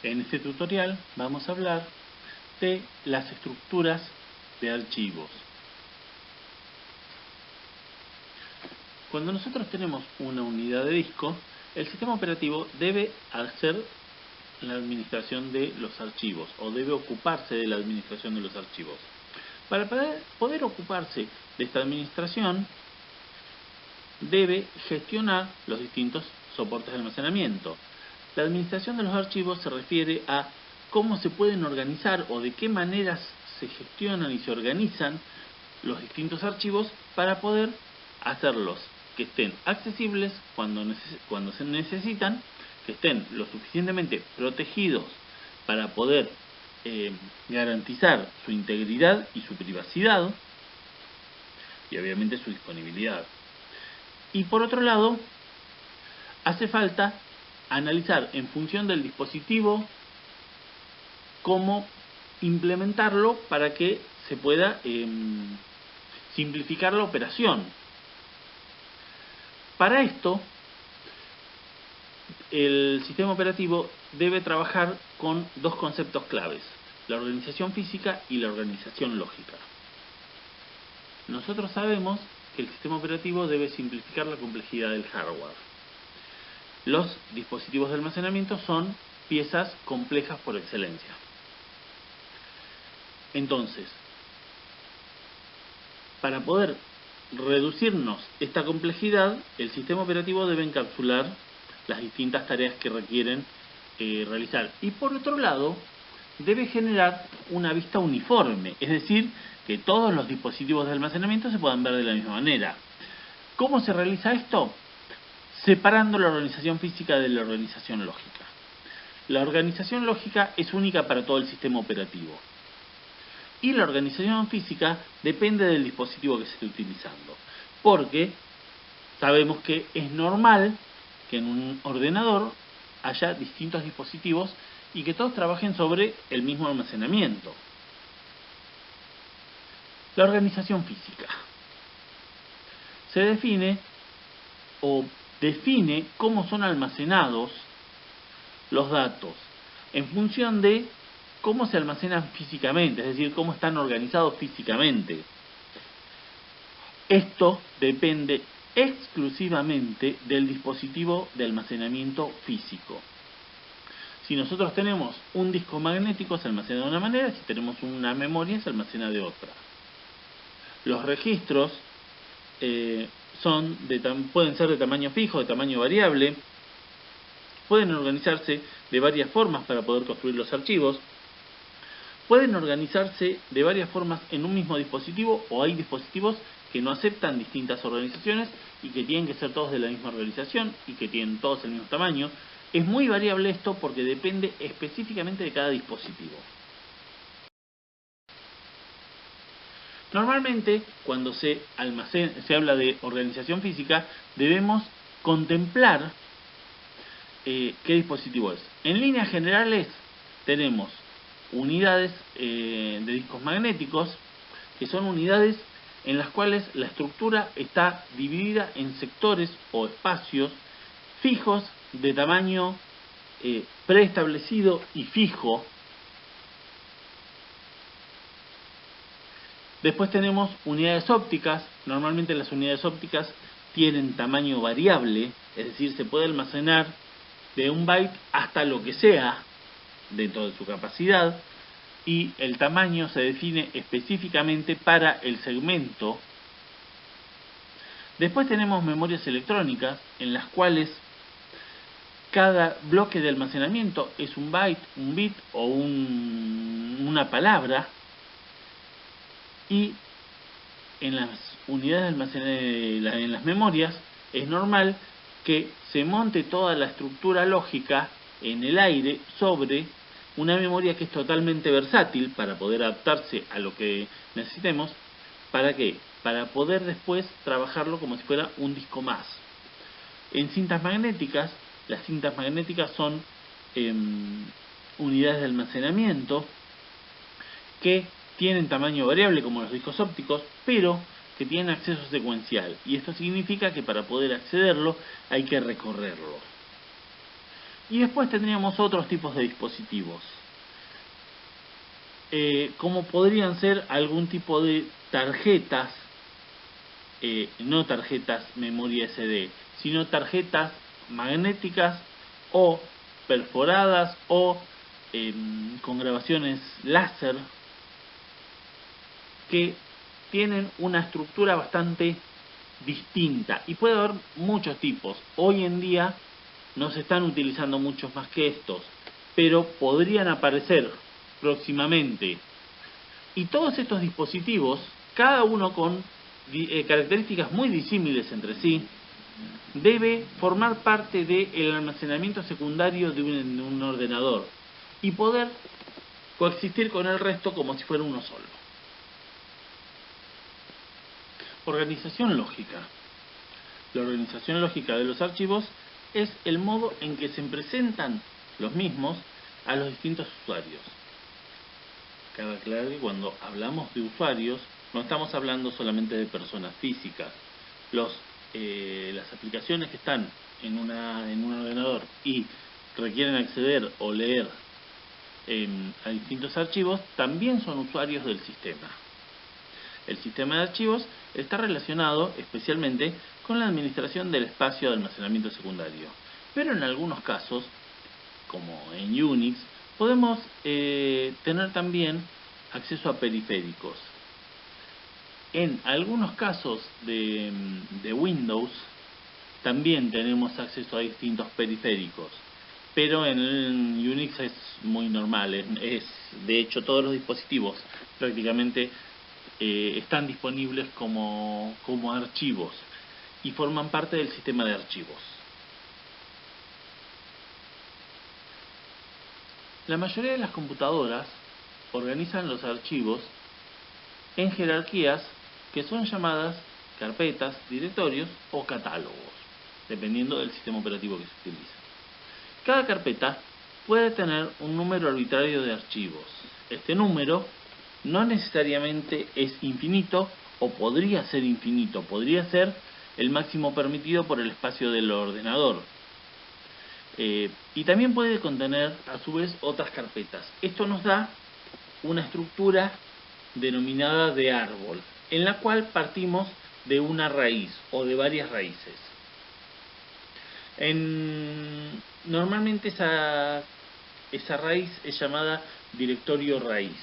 En este tutorial vamos a hablar de las estructuras de archivos. Cuando nosotros tenemos una unidad de disco, el sistema operativo debe hacer la administración de los archivos o debe ocuparse de la administración de los archivos. Para poder ocuparse de esta administración, debe gestionar los distintos soportes de almacenamiento. La administración de los archivos se refiere a cómo se pueden organizar o de qué maneras se gestionan y se organizan los distintos archivos para poder hacerlos que estén accesibles cuando se necesitan, que estén lo suficientemente protegidos para poder garantizar su integridad y su privacidad y obviamente su disponibilidad. Y por otro lado, hace falta analizar en función del dispositivo cómo implementarlo para que se pueda simplificar la operación. Para esto, el sistema operativo debe trabajar con dos conceptos claves: la organización física y la organización lógica. Nosotros sabemos que el sistema operativo debe simplificar la complejidad del hardware. Los dispositivos de almacenamiento son piezas complejas por excelencia. Entonces, para poder reducirnos esta complejidad, el sistema operativo debe encapsular las distintas tareas que requieren realizar. Y por otro lado, debe generar una vista uniforme, es decir, que todos los dispositivos de almacenamiento se puedan ver de la misma manera. ¿Cómo se realiza esto? Separando la organización física de la organización lógica. La organización lógica es única para todo el sistema operativo. Y la organización física depende del dispositivo que se esté utilizando. Porque sabemos que es normal que en un ordenador haya distintos dispositivos y que todos trabajen sobre el mismo almacenamiento. La organización física se define cómo son almacenados los datos en función de cómo se almacenan físicamente, es decir, cómo están organizados físicamente. Esto depende exclusivamente del dispositivo de almacenamiento físico. Si nosotros tenemos un disco magnético, se almacena de una manera; si tenemos una memoria, se almacena de otra. Los registros pueden ser de tamaño fijo, de tamaño variable, pueden organizarse de varias formas para poder construir los archivos, pueden organizarse de varias formas en un mismo dispositivo, o hay dispositivos que no aceptan distintas organizaciones y que tienen que ser todos de la misma organización y que tienen todos el mismo tamaño. Es muy variable esto porque depende específicamente de cada dispositivo. Normalmente, cuando se habla de organización física, debemos contemplar qué dispositivo es. En líneas generales, tenemos unidades de discos magnéticos, que son unidades en las cuales la estructura está dividida en sectores o espacios fijos de tamaño preestablecido y fijo. Después tenemos unidades ópticas. Normalmente las unidades ópticas tienen tamaño variable, es decir, se puede almacenar de 1 byte hasta lo que sea dentro de su capacidad, y el tamaño se define específicamente para el segmento. Después tenemos memorias electrónicas, en las cuales cada bloque de almacenamiento es 1 byte, 1 bit o una palabra. Y en las unidades de almacenamiento, en las memorias, es normal que se monte toda la estructura lógica en el aire sobre una memoria que es totalmente versátil para poder adaptarse a lo que necesitemos. ¿Para qué? Para poder después trabajarlo como si fuera un disco más. En cintas magnéticas, las cintas magnéticas son unidades de almacenamiento que tienen tamaño variable como los discos ópticos, pero que tienen acceso secuencial, y esto significa que para poder accederlo hay que recorrerlo. Y después tendríamos otros tipos de dispositivos, como podrían ser algún tipo de tarjetas, no tarjetas memoria SD, sino tarjetas magnéticas o perforadas o con grabaciones láser, que tienen una estructura bastante distinta, y puede haber muchos tipos. Hoy en día no se están utilizando muchos más que estos, pero podrían aparecer próximamente. Y todos estos dispositivos, cada uno con características muy disímiles entre sí, debe formar parte del almacenamiento secundario de un ordenador y poder coexistir con el resto como si fuera uno solo. Organización lógica. La organización lógica de los archivos es el modo en que se presentan los mismos a los distintos usuarios. Cabe aclarar que cuando hablamos de usuarios no estamos hablando solamente de personas físicas. Las aplicaciones que están en un ordenador y requieren acceder o leer a distintos archivos también son usuarios del sistema. El sistema de archivos está relacionado especialmente con la administración del espacio de almacenamiento secundario, pero en algunos casos, como en Unix, podemos tener también acceso a periféricos. En algunos casos de Windows también tenemos acceso a distintos periféricos, pero en Unix es muy normal. De hecho, todos los dispositivos prácticamente están disponibles como archivos y forman parte del sistema de archivos. La mayoría de las computadoras organizan los archivos en jerarquías que son llamadas carpetas, directorios o catálogos, dependiendo del sistema operativo que se utilice. Cada carpeta puede tener un número arbitrario de archivos. Este número no necesariamente es infinito, o podría ser infinito, podría ser el máximo permitido por el espacio del ordenador. Y también puede contener a su vez otras carpetas. Esto nos da una estructura denominada de árbol, en la cual partimos de una raíz o de varias raíces. Normalmente esa raíz es llamada directorio raíz.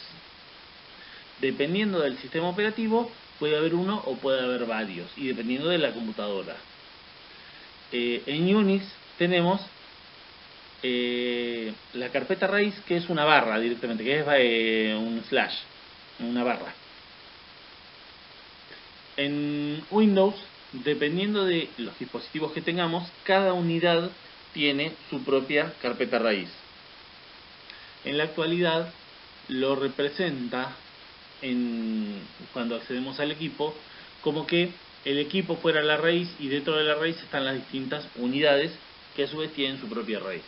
Dependiendo del sistema operativo puede haber uno o puede haber varios, y dependiendo de la computadora. En Unix tenemos la carpeta raíz, que es una barra directamente, que es un slash, una barra. En Windows, dependiendo de los dispositivos que tengamos, cada unidad tiene su propia carpeta raíz. En la actualidad lo representa, cuando accedemos al equipo, como que el equipo fuera la raíz y dentro de la raíz están las distintas unidades que a su vez tienen su propia raíz.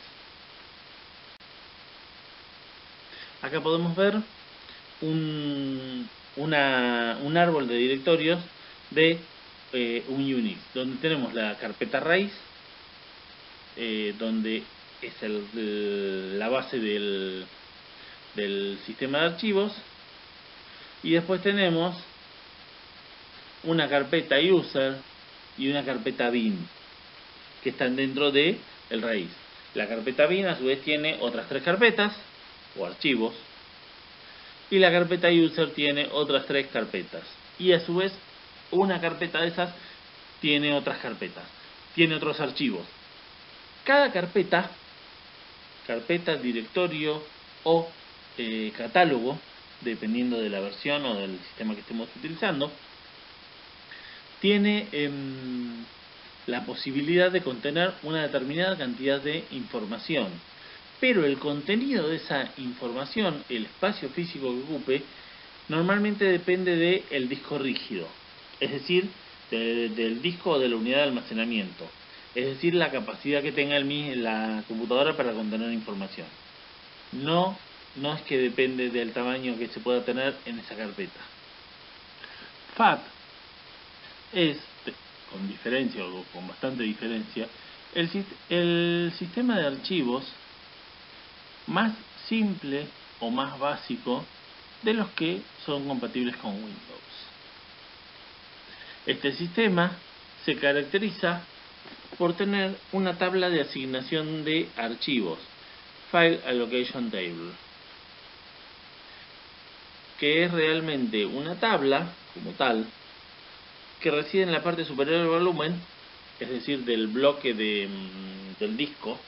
Acá podemos ver un árbol de directorios de un Unix, donde tenemos la carpeta raíz, donde es la base del sistema de archivos, y después tenemos una carpeta user y una carpeta bin que están dentro de el raíz. La carpeta bin a su vez tiene otras 3 carpetas o archivos, y la carpeta user tiene otras 3 carpetas, y a su vez una carpeta de esas tiene otras carpetas, tiene otros archivos. Cada carpeta, directorio o catálogo, dependiendo de la versión o del sistema que estemos utilizando, tiene la posibilidad de contener una determinada cantidad de información, pero el contenido de esa información, el espacio físico que ocupe, normalmente depende del disco rígido, es decir, del disco o de la unidad de almacenamiento, es decir, la capacidad que tenga la computadora para contener información. No es que depende del tamaño que se pueda tener en esa carpeta. FAT es, con diferencia o con bastante diferencia, El sistema de archivos más simple o más básico de los que son compatibles con Windows. Este sistema se caracteriza por tener una tabla de asignación de archivos, File Allocation Table, que es realmente una tabla, como tal, que reside en la parte superior del volumen, es decir, del bloque del disco,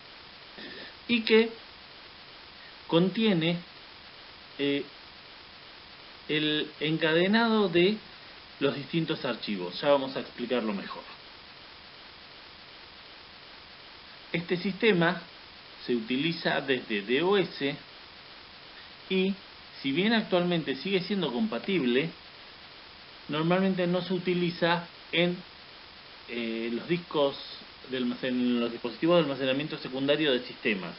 y que contiene el encadenado de los distintos archivos. Ya vamos a explicarlo mejor. Este sistema se utiliza desde DOS y, si bien actualmente sigue siendo compatible, normalmente no se utiliza en los discos en los dispositivos de almacenamiento secundario de sistemas,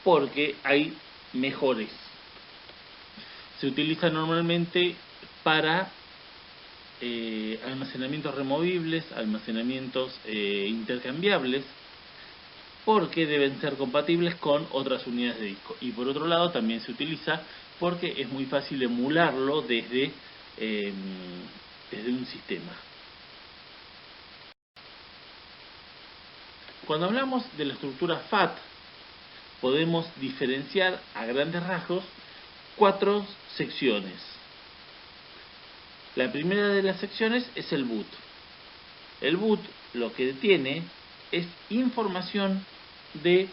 porque hay mejores. Se utiliza normalmente para almacenamientos removibles, almacenamientos intercambiables, porque deben ser compatibles con otras unidades de disco. Y por otro lado también se utiliza porque es muy fácil emularlo desde un sistema. Cuando hablamos de la estructura FAT, podemos diferenciar a grandes rasgos 4 secciones. La primera de las secciones es el boot. El boot lo que tiene es información de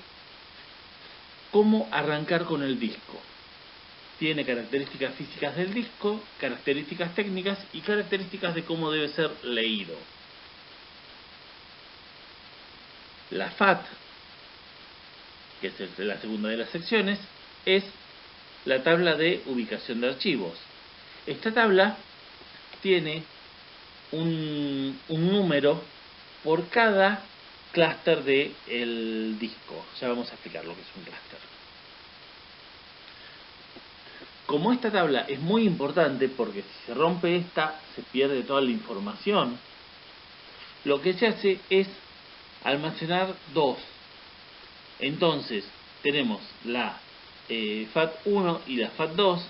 cómo arrancar con el disco. Tiene características físicas del disco, características técnicas y características de cómo debe ser leído. La FAT, que es la segunda de las secciones, es la tabla de ubicación de archivos. Esta tabla tiene un número por cada clúster del disco. Ya vamos a explicar lo que es un clúster. Como esta tabla es muy importante, porque si se rompe esta, se pierde toda la información, lo que se hace es almacenar dos. Entonces, tenemos la FAT1 y la FAT2,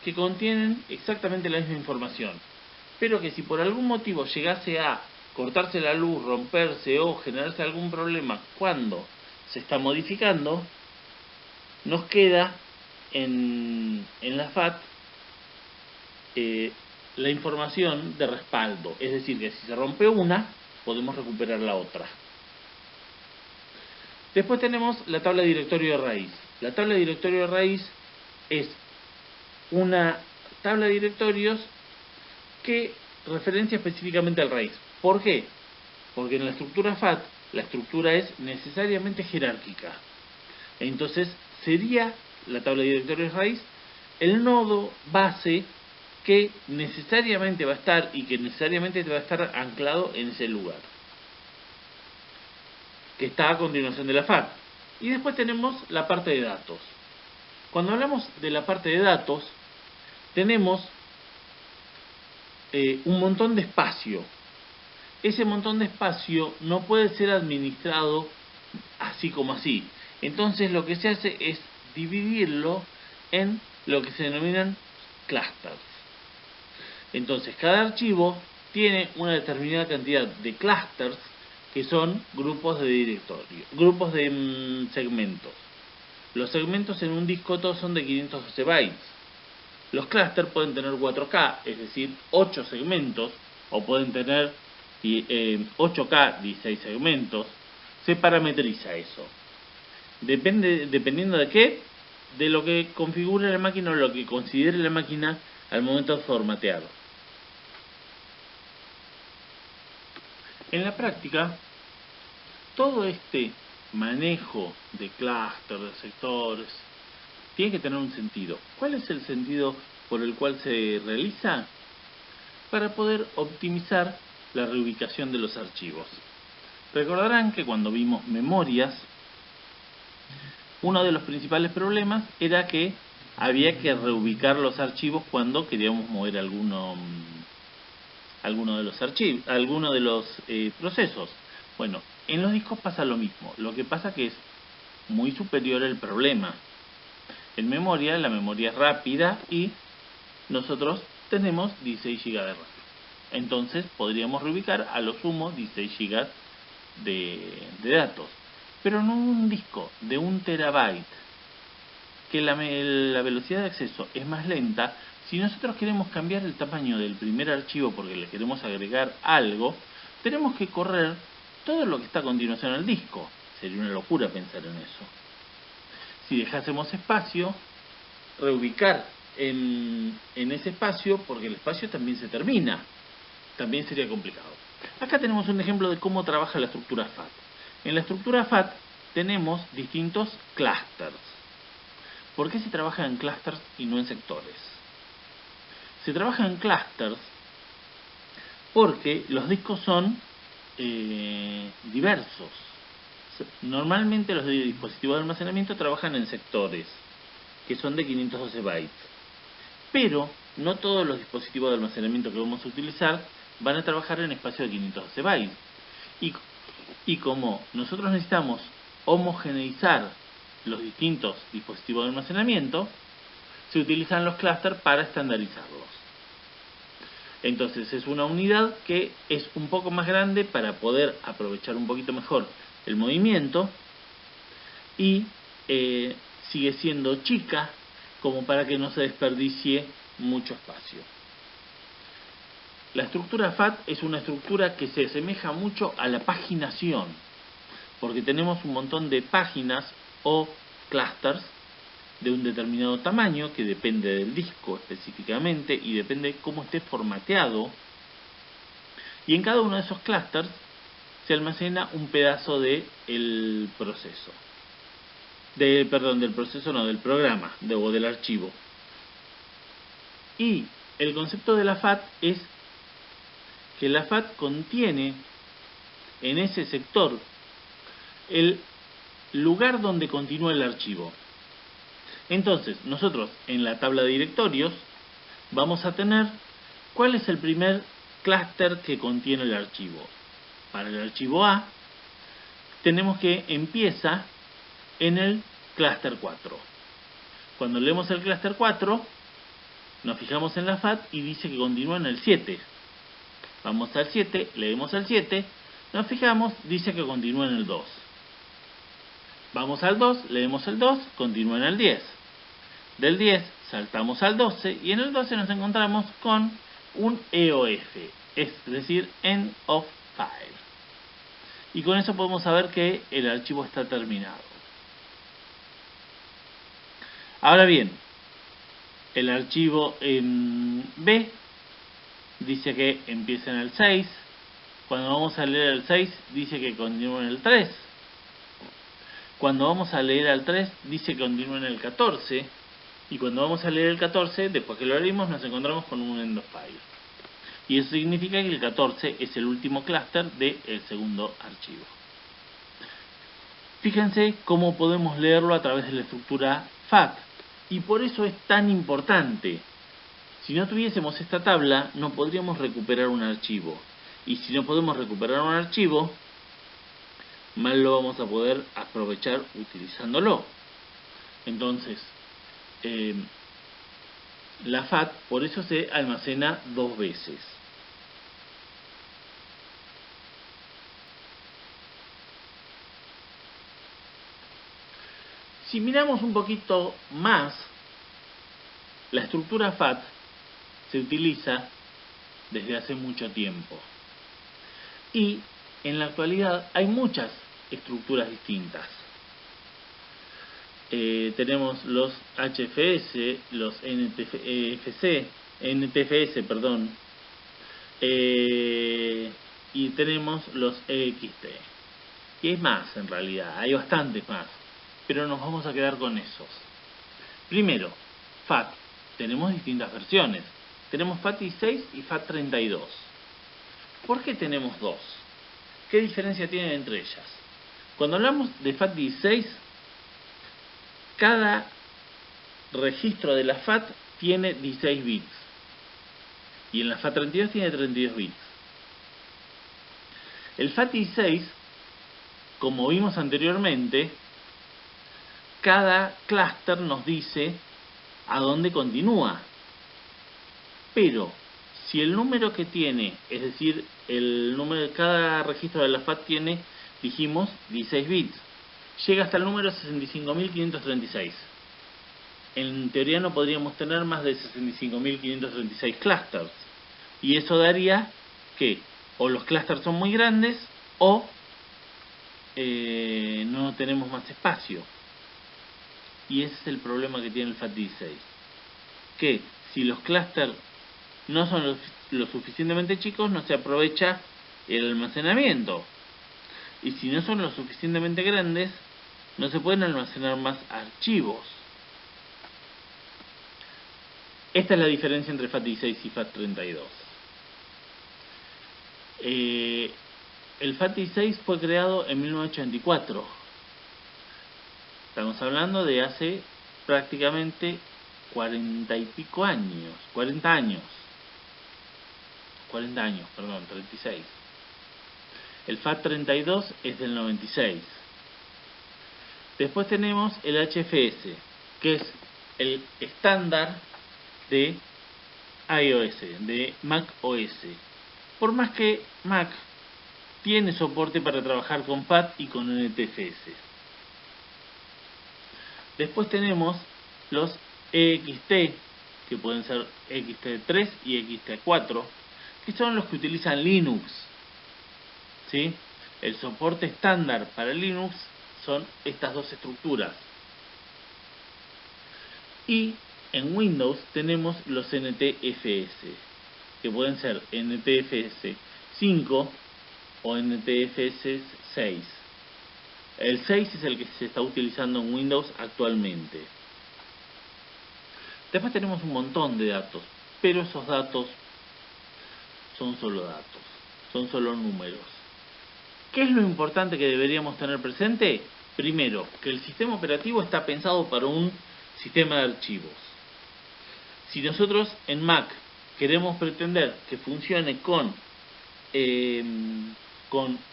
que contienen exactamente la misma información, pero que si por algún motivo llegase a cortarse la luz, romperse o generarse algún problema cuando se está modificando, nos queda en la FAT la información de respaldo, es decir, que si se rompe una, podemos recuperar la otra. Después tenemos la tabla de directorio de raíz. La tabla de directorio de raíz es una tabla de directorios que referencia específicamente al raíz. ¿Por qué? Porque en la estructura FAT, la estructura es necesariamente jerárquica. Entonces, sería la tabla de directorios raíz el nodo base que necesariamente va a estar y que necesariamente va a estar anclado en ese lugar, que está a continuación de la FAT. Y después tenemos la parte de datos. Cuando hablamos de la parte de datos, tenemos un montón de espacio. Ese montón de espacio no puede ser administrado así como así. Entonces lo que se hace es dividirlo en lo que se denominan clusters. Entonces cada archivo tiene una determinada cantidad de clusters, que son grupos de directorio, grupos de segmentos. Los segmentos en un disco todos son de 512 bytes. Los clústeres pueden tener 4K, es decir, 8 segmentos, o pueden tener 8K, 16 segmentos. Se parametriza eso. Dependiendo de qué, de lo que configure la máquina o lo que considere la máquina al momento de formatear. En la práctica, todo este manejo de clústeres, de sectores, tiene que tener un sentido. ¿Cuál es el sentido por el cual se realiza? Para poder optimizar la reubicación de los archivos. Recordarán que cuando vimos memorias, uno de los principales problemas era que había que reubicar los archivos cuando queríamos mover alguno de los procesos. Bueno, en los discos pasa lo mismo, lo que pasa que es muy superior el problema. En memoria, la memoria es rápida y nosotros tenemos 16 GB de RAM. Entonces podríamos reubicar a lo sumo 16 GB de datos. Pero no un disco de 1 terabyte, que la velocidad de acceso es más lenta. Si nosotros queremos cambiar el tamaño del primer archivo porque le queremos agregar algo, tenemos que correr todo lo que está a continuación al disco. Sería una locura pensar en eso. Si dejásemos espacio, reubicar en ese espacio, porque el espacio también se termina, también sería complicado. Acá tenemos un ejemplo de cómo trabaja la estructura FAT. En la estructura FAT tenemos distintos clusters. ¿Por qué se trabaja en clusters y no en sectores? Se trabaja en clusters porque los discos son diversos. Normalmente los dispositivos de almacenamiento trabajan en sectores, que son de 512 bytes. Pero no todos los dispositivos de almacenamiento que vamos a utilizar van a trabajar en espacio de 512 bytes. Y como nosotros necesitamos homogeneizar los distintos dispositivos de almacenamiento, se utilizan los clústeres para estandarizarlos. Entonces es una unidad que es un poco más grande para poder aprovechar un poquito mejor el movimiento y sigue siendo chica como para que no se desperdicie mucho espacio. La estructura FAT es una estructura que se asemeja mucho a la paginación, porque tenemos un montón de páginas o clusters de un determinado tamaño que depende del disco específicamente y depende de cómo esté formateado, y en cada uno de esos clusters se almacena un pedazo del proceso. Del programa o del archivo. Y el concepto de la FAT es que la FAT contiene en ese sector el lugar donde continúa el archivo. Entonces, nosotros en la tabla de directorios vamos a tener cuál es el primer clúster que contiene el archivo. Para el archivo A, tenemos que empieza en el clúster 4. Cuando leemos el clúster 4, nos fijamos en la FAT y dice que continúa en el 7. Vamos al 7, leemos el 7, nos fijamos, dice que continúa en el 2. Vamos al 2, leemos el 2, continúa en el 10. Del 10 saltamos al 12 y en el 12 nos encontramos con un EOF, es decir, End of File. Y con eso podemos saber que el archivo está terminado. Ahora bien, el archivo B dice que empieza en el 6. Cuando vamos a leer el 6 dice que continúa en el 3. Cuando vamos a leer al 3 dice que continúa en el 14. Y cuando vamos a leer el 14, después que lo leímos, nos encontramos con un end of file. Y eso significa que el 14 es el último clúster del segundo archivo. Fíjense cómo podemos leerlo a través de la estructura FAT. Y por eso es tan importante. Si no tuviésemos esta tabla, no podríamos recuperar un archivo. Y si no podemos recuperar un archivo, mal lo vamos a poder aprovechar utilizándolo. Entonces, la FAT por eso se almacena 2 veces. Si miramos un poquito más, la estructura FAT se utiliza desde hace mucho tiempo. Y en la actualidad hay muchas estructuras distintas. Tenemos los HFS, los NTFS, perdón, y tenemos los EXT. Y hay más en realidad, hay bastantes más, pero nos vamos a quedar con esos. Primero, FAT. Tenemos distintas versiones. Tenemos FAT16 y FAT32. ¿Por qué tenemos dos? ¿Qué diferencia tienen entre ellas? Cuando hablamos de FAT16, cada registro de la FAT tiene 16 bits. Y en la FAT32 tiene 32 bits. El FAT16 como vimos anteriormente, cada clúster nos dice a dónde continúa. Pero si el número que tiene, es decir, el número de cada registro de la FAT tiene, dijimos, 16 bits, llega hasta el número 65.536. En teoría no podríamos tener más de 65.536 clústeres. Y eso daría que o los clústeres son muy grandes o no tenemos más espacio. Y ese es el problema que tiene el FAT16. Que si los clústeres no son lo suficientemente chicos, no se aprovecha el almacenamiento. Y si no son lo suficientemente grandes, no se pueden almacenar más archivos. Esta es la diferencia entre FAT16 y FAT32. El FAT16 fue creado en 1984. Estamos hablando de hace prácticamente 40 y pico años. 40 años, perdón, 36. El FAT32 es del 96. Después tenemos el HFS, que es el estándar de iOS, de Mac OS. Por más que Mac tiene soporte para trabajar con FAT y con NTFS. Después tenemos los EXT, que pueden ser XT3 y XT4, que son los que utilizan Linux. ¿Sí? El soporte estándar para Linux son estas dos estructuras. Y en Windows tenemos los NTFS, que pueden ser NTFS 5 o NTFS 6. El 6 es el que se está utilizando en Windows actualmente. Después tenemos un montón de datos, pero esos datos son solo datos, son solo números. ¿Qué es lo importante que deberíamos tener presente? Primero, que el sistema operativo está pensado para un sistema de archivos. Si nosotros en Mac queremos pretender que funcione con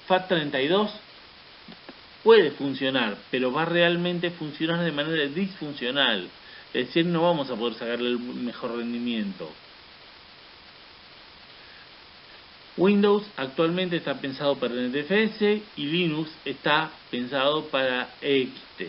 FAT32, puede funcionar, pero va a realmente funcionar de manera disfuncional. Es decir, no vamos a poder sacarle el mejor rendimiento. Windows actualmente está pensado para NTFS y Linux está pensado para EXT.